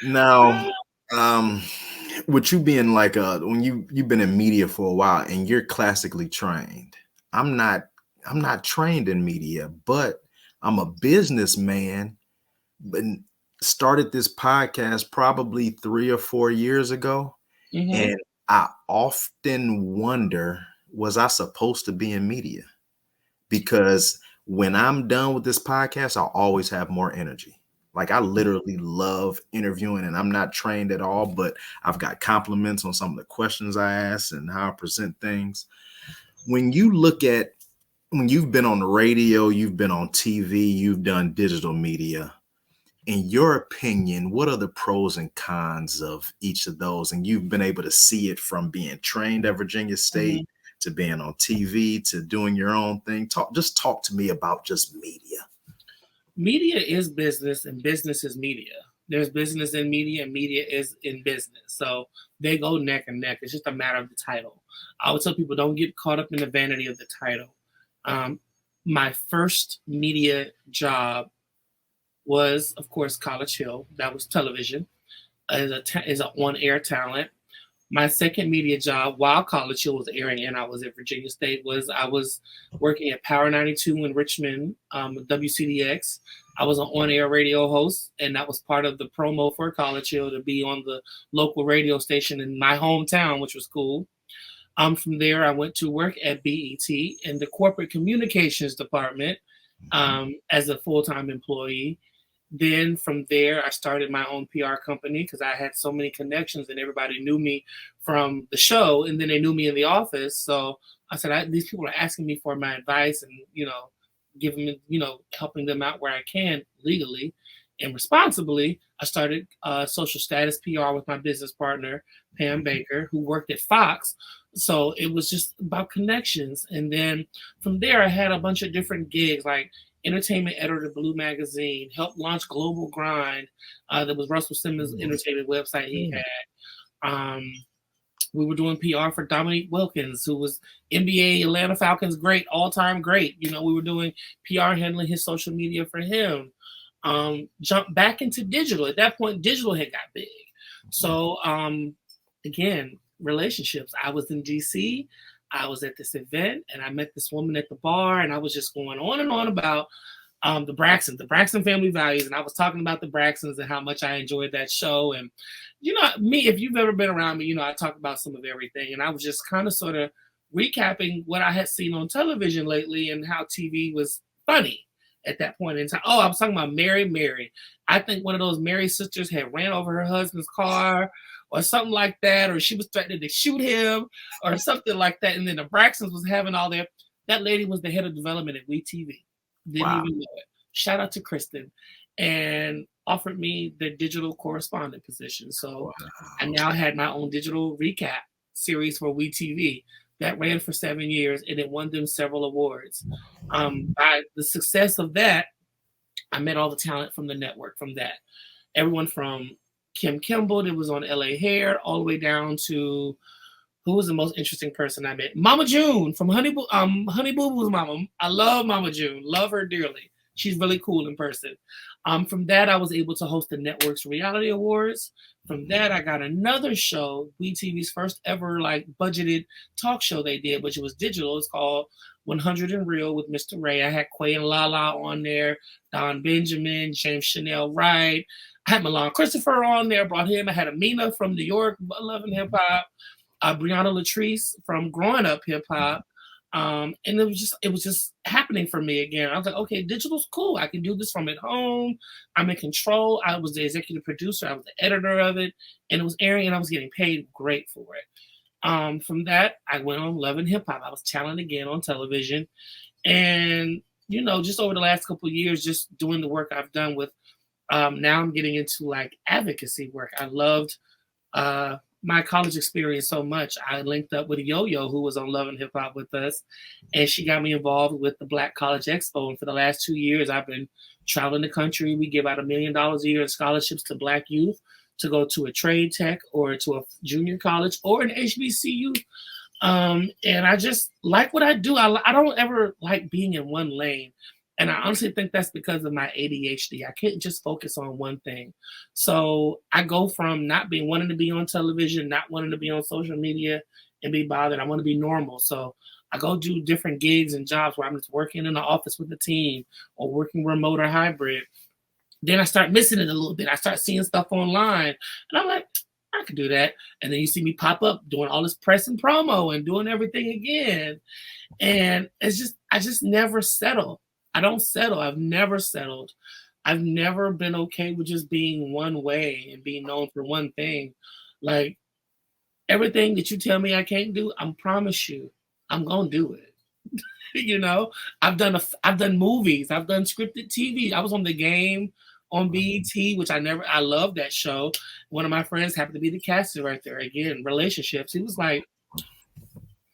Now, um, with you being like when you've been in media for a while and you're classically trained, I'm not I'm not trained in media, but I'm a businessman, but started this podcast probably 3 or 4 years ago. Hmm. And I often wonder, was I supposed to be in media? Because when I'm done with this podcast, I'll always have more energy. Like I literally love interviewing and I'm not trained at all, but I've got compliments on some of the questions I ask and how I present things. When you look at when you've been on the radio, you've been on TV, you've done digital media, in your opinion, what are the pros and cons of each of those? And you've been able to see it from being trained at Virginia State Hmm. to being on TV to doing your own thing. Talk to me about just media. Media is business, and business is media. There's business in media, and media is in business. So they go neck and neck. It's just a matter of the title. I would tell people don't get caught up in the vanity of the title. Um, my first media job was, of course, College Hill. That was television as an on-air talent. My second media job while College Hill was airing and I was at Virginia State was I was working at Power 92 in Richmond, WCDX. I was an on-air radio host, and that was part of the promo for College Hill to be on the local radio station in my hometown, which was cool. From there, I went to work at BET in the corporate communications department as a full-time employee. Then from there, I started my own PR company because I had so many connections and everybody knew me from the show, and then they knew me in the office. So I said, these people are asking me for my advice and, giving, helping them out where I can legally and responsibly. I started social status PR with my business partner, Pam Baker, who worked at Fox. So it was just about connections. And then from there, I had a bunch of different gigs like entertainment editor of Blue Magazine, helped launch Global Grind. That was Russell Simmons' entertainment website he had. We were doing PR for Dominique Wilkins, who was NBA Atlanta Falcons great, all-time great. We were doing PR handling his social media for him. Jumped back into digital. At that point, digital had got big. So again, relationships. I was in DC. I was at this event and I met this woman at the bar, and I was just going on and on about the Braxton family values. And I was talking about the Braxtons and how much I enjoyed that show. And, me, if you've ever been around me, I talk about some of everything. And I was just kind of sort of recapping what I had seen on television lately and how TV was funny at that point in time. Oh, I was talking about Mary. I think one of those Mary sisters had ran over her husband's car or something like that, or she was threatening to shoot him or something like that. And then the Braxtons was having all their, that lady was the head of development at WeTV. Didn't Wow. even know it. Shout out to Kristen. And offered me the digital correspondent position. So I now had my own digital recap series for WeTV that ran for 7 years, and it won them several awards. By the success of that, I met all the talent from the network from that. Everyone from Kim Kimball, that was on LA Hair, all the way down to who was the most interesting person I met? Mama June from Honey Boo Boo's mama. I love Mama June. Love her dearly. She's really cool in person. From that, I was able to host the network's reality awards. From that, I got another show, WeTV's first ever like budgeted talk show they did, which was digital. It's called 100 and Real with Misster Ray. I had Quay and Lala on there, Don Benjamin, James Chanel Wright. I had Milan Christopher on there, brought him. I had Amina from New York, Love and Hip Hop. Brianna Latrice from Growing Up Hip Hop. And it was just happening for me again. I was like, okay, digital's cool. I can do this from at home. I'm in control. I was the executive producer. I was the editor of it, and it was airing, and I was getting paid great for it. From that, I went on Love and Hip Hop. I was talent again on television, and just over the last couple of years, just doing the work I've done with. Now I'm getting into like advocacy work. I loved my college experience so much. I linked up with Yo-Yo, who was on Love and Hip Hop with us, and she got me involved with the Black College Expo. And for the last 2 years, I've been traveling the country. We give out $1 million a year in scholarships to Black youth to go to a trade tech or to a junior college or an HBCU. And I just like what I do. I don't ever like being in one lane. And I honestly think that's because of my ADHD. I can't just focus on one thing. So I go from not being wanting to be on television, not wanting to be on social media and be bothered. I want to be normal. So I go do different gigs and jobs where I'm just working in the office with the team or working remote or hybrid. Then I start missing it a little bit. I start seeing stuff online, and I'm like, I could do that. And then you see me pop up doing all this press and promo and doing everything again. And it's just, I just never settle. I don't settle. I've never settled. I've never been okay with just being one way and being known for one thing. Like everything that you tell me I can't do, I promise you, I'm gonna do it. You know, I've done movies, I've done scripted TV. I was on The Game on BET, which I love that show. One of my friends happened to be the casting right there. Again, relationships. He was like,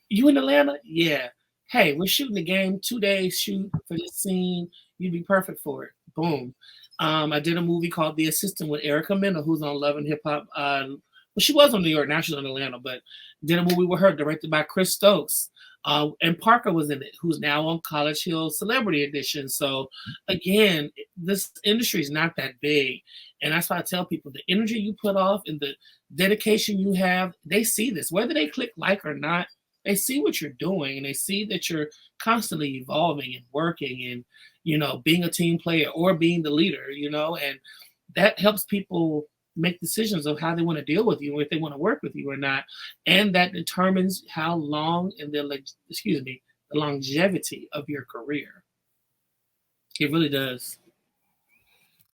"You in Atlanta? Yeah. Hey, we're shooting The Game, 2 days shoot for this scene. You'd be perfect for it." Boom. I did a movie called The Assistant with Erica Mena, who's on Love and Hip Hop. Well, she was on New York, now she's on Atlanta, but did a movie with her, directed by Chris Stokes. And Parker was in it, who's now on College Hill Celebrity Edition. So again, this industry is not that big. And that's why I tell people the energy you put off and the dedication you have, they see this. Whether they click like or not, they see what you're doing and they see that you're constantly evolving and working and, you know, being a team player or being the leader, you know, and that helps people make decisions of how they want to deal with you, or if they want to work with you or not, and that determines how long and the longevity of your career. It really does.